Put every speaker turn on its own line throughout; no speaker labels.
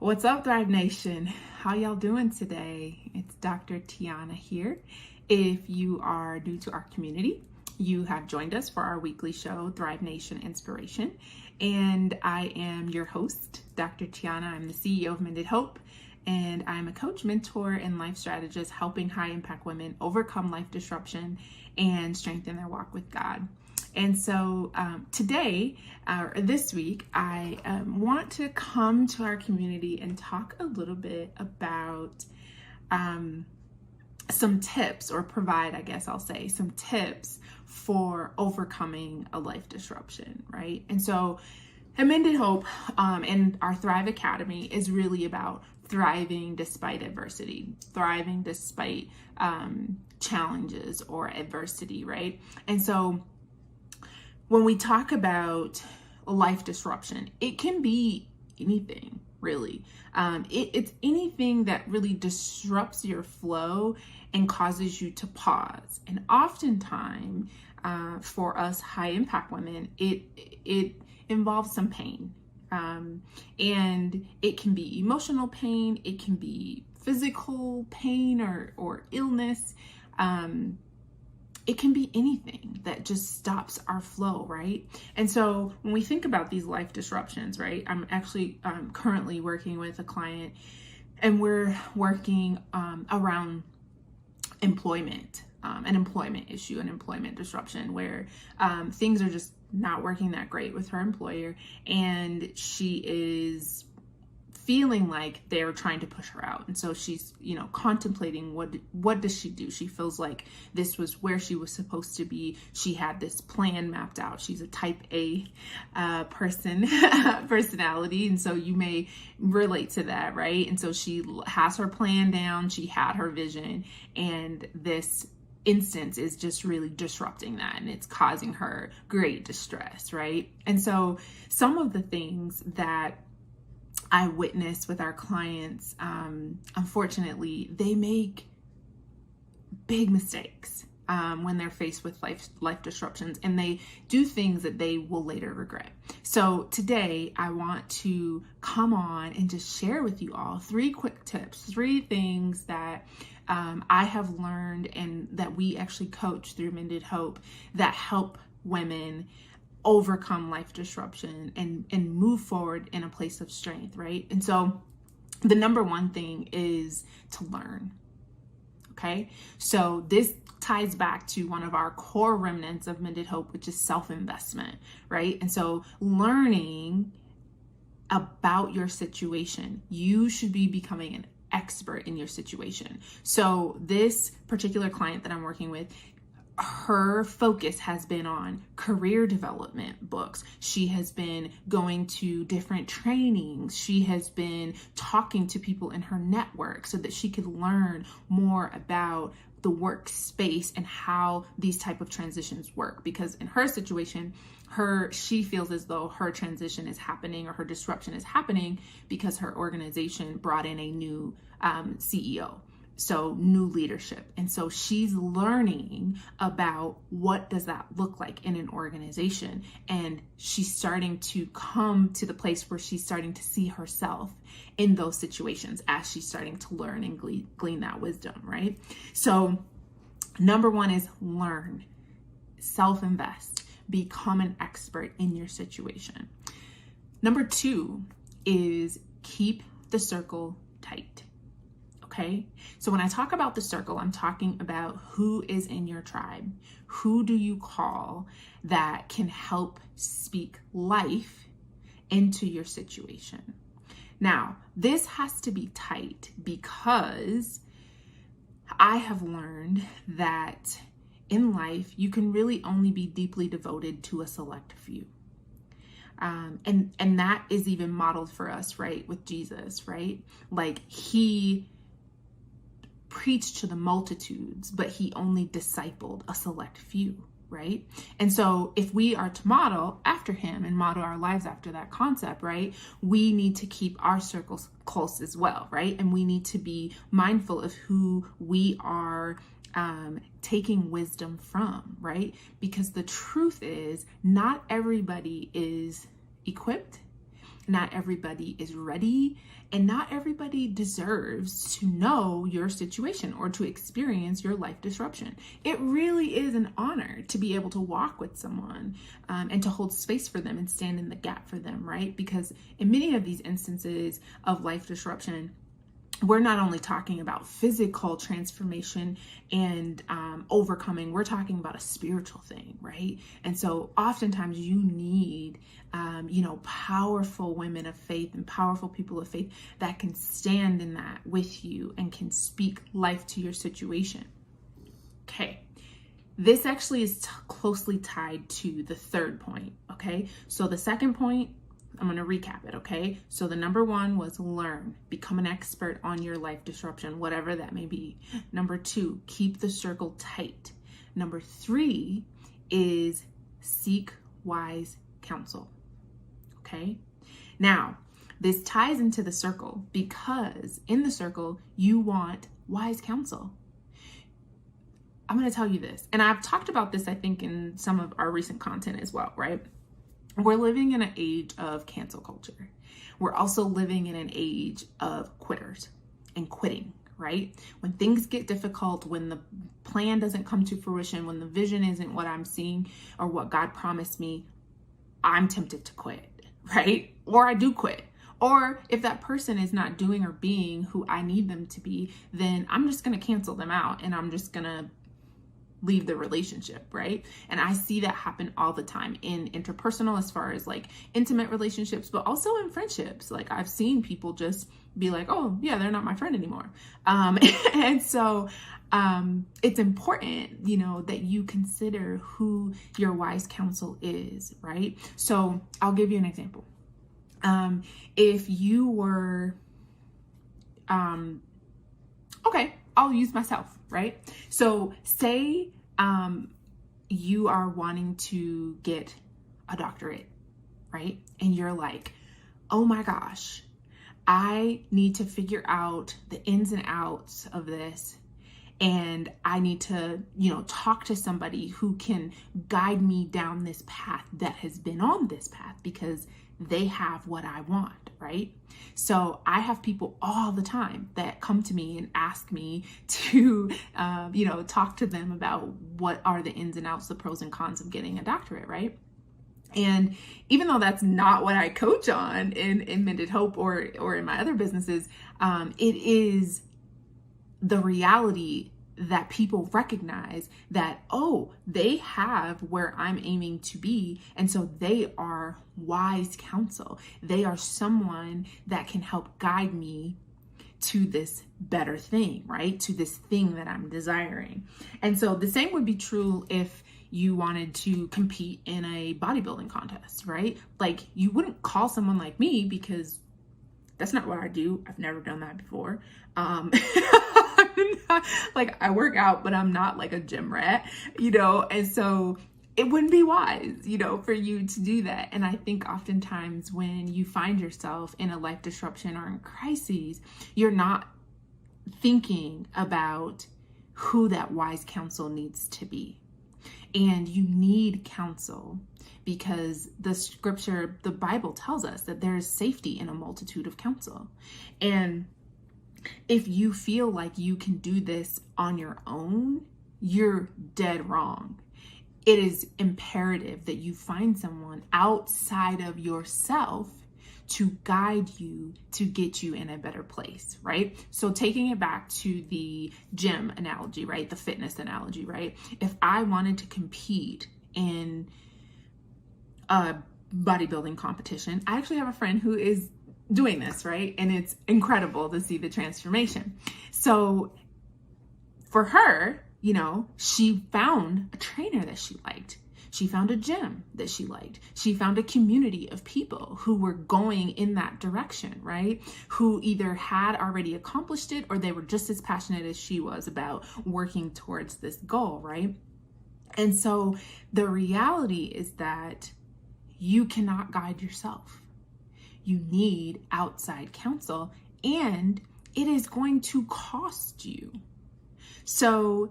What's up, Thrive Nation? How y'all doing today? It's Dr. Tiana here. If you are new to our community, you have joined us for our weekly show, Thrive Nation Inspiration. And I am your host, Dr. Tiana. I'm the CEO of Mended Hope, and I'm a coach, mentor, and life strategist helping high impact women overcome life disruption and strengthen their walk with God. And so today, this week, I want to come to our community and talk a little bit about some tips, or provide, I guess I'll say, some tips for overcoming a life disruption, right? And so Mended Hope and our Thrive Academy is really about thriving despite adversity, thriving despite challenges or adversity, right? And so when we talk about life disruption, it can be anything, really. It's anything that really disrupts your flow and causes you to pause. And oftentimes, for us high impact women, it involves some pain. And it can be emotional pain, it can be physical pain or illness. It can be anything that just stops our flow, right? And so when we think about these life disruptions, right, I'm actually currently working with a client, and we're working around employment, an employment issue, an employment disruption where things are just not working that great with her employer, and she is feeling like they're trying to push her out. And so she's, contemplating what does she do? She feels like this was where she was supposed to be. She had this plan mapped out. She's a type A personality. And so you may relate to that, right? And so she has her plan down. She had her vision, and this instance is just really disrupting that, and it's causing her great distress, right? And so some of the things that I witness with our clients, unfortunately, they make big mistakes when they're faced with life disruptions, and they do things that they will later regret. So today, I want to come on and just share with you all 3 quick tips, 3 things that I have learned and that we actually coach through Mended Hope that help women overcome life disruption and move forward in a place of strength, right? And so the number one thing is to learn, okay? So this ties back to one of our core remnants of Mended Hope, which is self-investment, right? And so learning about your situation, you should be becoming an expert in your situation. So this particular client that I'm working with, her focus has been on career development books. She has been going to different trainings. She has been talking to people in her network so that she could learn more about the workspace and how these type of transitions work. Because in her situation, she feels as though her transition is happening, or her disruption is happening, because her organization brought in a new CEO. So new leadership. And so she's learning about what does that look like in an organization. And she's starting to come to the place where she's starting to see herself in those situations as she's starting to learn and glean that wisdom, right? So number 1 is learn, self-invest, become an expert in your situation. Number 2 is keep the circle tight. Okay, so when I talk about the circle, I'm talking about who is in your tribe. Who do you call that can help speak life into your situation? Now, this has to be tight because I have learned that in life, you can really only be deeply devoted to a select few. And that is even modeled for us, right, with Jesus, right? Like, he preached to the multitudes, but he only discipled a select few, right? And so if we are to model after him and model our lives after that concept, right, we need to keep our circles close as well, right? And we need to be mindful of who we are taking wisdom from, right? Because the truth is, not everybody is equipped Not everybody is ready, and not everybody deserves to know your situation or to experience your life disruption. It really is an honor to be able to walk with someone and to hold space for them and stand in the gap for them, right? Because in many of these instances of life disruption, we're not only talking about physical transformation and overcoming, we're talking about a spiritual thing, right? And so oftentimes you need, powerful women of faith and powerful people of faith that can stand in that with you and can speak life to your situation. Okay. This actually is closely tied to the third point, okay? So the second point, I'm going to recap it, okay? So the number one was learn, become an expert on your life disruption, whatever that may be. Number two, keep the circle tight. Number three is seek wise counsel, okay? Now, this ties into the circle because in the circle, you want wise counsel. I'm going to tell you this, and I've talked about this, I think, in some of our recent content as well, right? We're living in an age of cancel culture. We're also living in an age of quitters and quitting, right? When things get difficult, when the plan doesn't come to fruition, when the vision isn't what I'm seeing or what God promised me, I'm tempted to quit, right? Or I do quit. Or if that person is not doing or being who I need them to be, then I'm just going to cancel them out and I'm just going to leave the relationship, right? And I see that happen all the time in interpersonal, as far as like intimate relationships, but also in friendships. Like I've seen people just be like, oh yeah, they're not my friend anymore. And so it's important, that you consider who your wise counsel is, right? So I'll give you an example. If you were, okay, I'll use myself, right? So say you are wanting to get a doctorate, right? And you're like, oh my gosh, I need to figure out the ins and outs of this. And I need to, talk to somebody who can guide me down this path that has been on this path because they have what I want, right? So I have people all the time that come to me and ask me to, talk to them about what are the ins and outs, the pros and cons of getting a doctorate, right? And even though that's not what I coach on in Mended Hope or in my other businesses, it is the reality that people recognize that, oh, they have where I'm aiming to be. And so they are wise counsel. They are someone that can help guide me to this better thing, right? To this thing that I'm desiring. And so the same would be true if you wanted to compete in a bodybuilding contest, right? Like you wouldn't call someone like me because that's not what I do. I've never done that before. Like I work out, but I'm not like a gym rat, and so it wouldn't be wise, for you to do that. And I think oftentimes when you find yourself in a life disruption or in crises, you're not thinking about who that wise counsel needs to be. And you need counsel because the scripture, the Bible tells us that there is safety in a multitude of counsel. And if you feel like you can do this on your own, you're dead wrong. It is imperative that you find someone outside of yourself to guide you to get you in a better place, right? So taking it back to the gym analogy, right? The fitness analogy, right? If I wanted to compete in a bodybuilding competition, I actually have a friend who is doing this, right? And it's incredible to see the transformation. So for her, she found a trainer that she liked. She found a gym that she liked. She found a community of people who were going in that direction, right? Who either had already accomplished it or they were just as passionate as she was about working towards this goal, right? And so the reality is that you cannot guide yourself. You need outside counsel, and it is going to cost you. So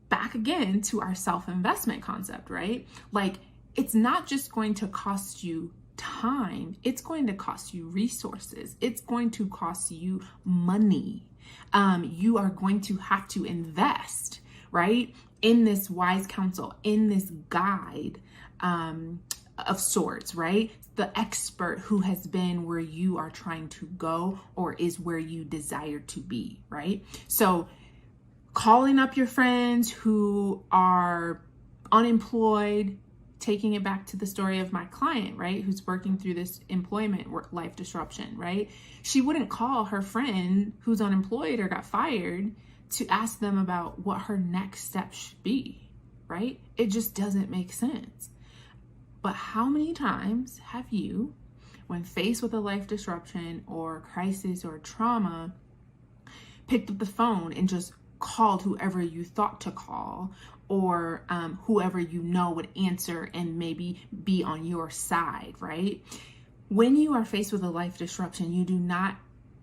back again to our self-investment concept, right? Like it's not just going to cost you time. It's going to cost you resources. It's going to cost you money. You are going to have to invest, right, in this wise counsel, in this guide of sorts, right? The expert who has been where you are trying to go or is where you desire to be, right? So calling up your friends who are unemployed, taking it back to the story of my client, right, who's working through this employment life disruption, right? She wouldn't call her friend who's unemployed or got fired to ask them about what her next step should be, right? It just doesn't make sense. But how many times have you, when faced with a life disruption or crisis or trauma, picked up the phone and just called whoever you thought to call, or whoever you know would answer and maybe be on your side, right? When you are faced with a life disruption, you do not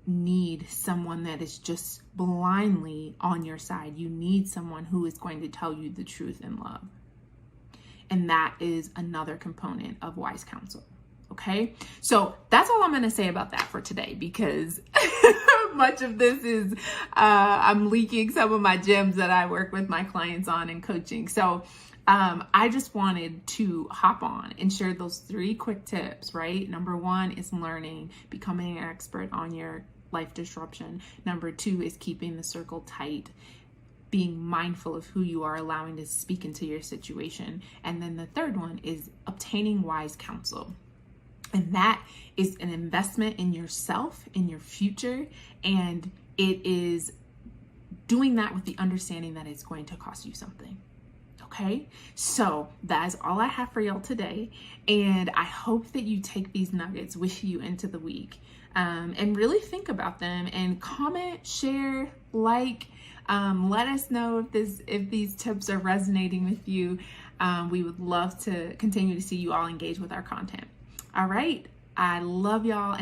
need someone that is just blindly on your side. You need someone who is going to tell you the truth in love. And that is another component of wise counsel. Okay, so that's all I'm going to say about that for today, because much of this is I'm leaking some of my gems that I work with my clients on in coaching. So I just wanted to hop on and share those 3 quick tips, right? Number 1 is learning, becoming an expert on your life disruption. Number 2 is keeping the circle tight, being mindful of who you are allowing to speak into your situation. And then the 3rd one is obtaining wise counsel. And that is an investment in yourself, in your future. And it is doing that with the understanding that it's going to cost you something. Okay, so that is all I have for y'all today. And I hope that you take these nuggets with you into the week and really think about them, and comment, share, like, let us know if these tips are resonating with you. We would love to continue to see you all engage with our content. All right. I love y'all.